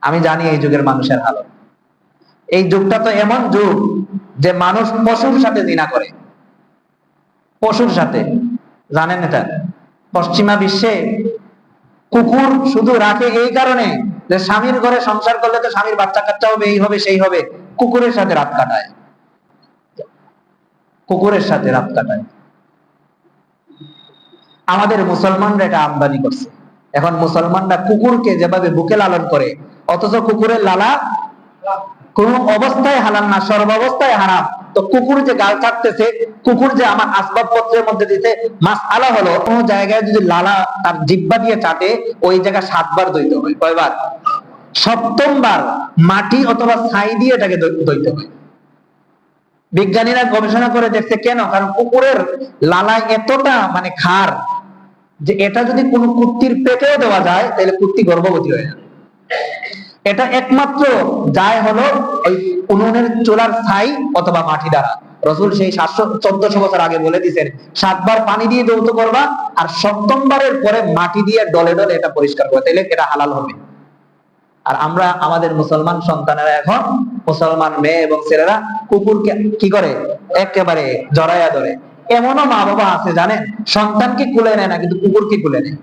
আমি জানি এই যুগের মানুষের হালত। এই যুগটা তো এমন যুগ যে মানুষ পশুর সাথে জিনা করে, পশুর সাথে। জানেন এটা? পশ্চিমা বিশ্বে কুকুর শুধু রাখে এই কারণে যে স্বামীর ঘরে সংসার করলে তো স্বামীর বাচ্চা কাচ্চা হবে, এই হবে সেই হবে, কুকুরের সাথে রাত কাটায়, কুকুরের সাথে রাত কাটায়। আমাদের মুসলমানরা এটা আমদানি করছে। এখন মুসলমানরা কুকুরকে যেভাবে বুকে লালন করে, অথচ কুকুরের লালা কোন অবস্থায় হালাল না, সর্বাবস্থায় হারাম। তো কুকুর যে গাল চাটতেছে, কুকুর যে আমার আসবাবপত্রের মধ্যে দিতে, মাসআলা হলো কোন জায়গায় যদি লালা তার জিহ্বা দিয়ে চাটে, ওই জায়গা 7 বার দইতে হয়। কয়বার? 7ম বার মাটি অথবা ছাই দিয়ে এটাকে দইতে হয়। বিজ্ঞানীরা গবেষণা করে দেখছে কেন, কারণ কুকুরের লালা এতটা মানে খার যে এটা যদি কোনো কুত্তির পেটেও দেওয়া যায় তাহলে কুত্তি গর্ভবতী হয়ে যাবে। এটা একমাত্র যায় হলো ওই উনুনের চুলার ছাই অথবা মাটি দ্বারা। রাসূল সেই 700-1400 বছর আগে বলে দিয়েছেন 7 বার পানি দিয়ে ধৌত করবা, আর 7ম বারের পরে মাটি দিয়ে ডলে ডলে এটা পরিষ্কার করবা, তাহলে এটা হালাল হবে। আর আমরা আমাদের মুসলমান সন্তানেরা এখন, মুসলমান মেয়ে এবং ছেলেরা কুকুরকে কি করে, একেবারে জড়াইয়া ধরে। এমনও মা বাবা আছে জানেন, সন্তানকে কুলে নেয় না কিন্তু কুকুরকে কুলে নেয়।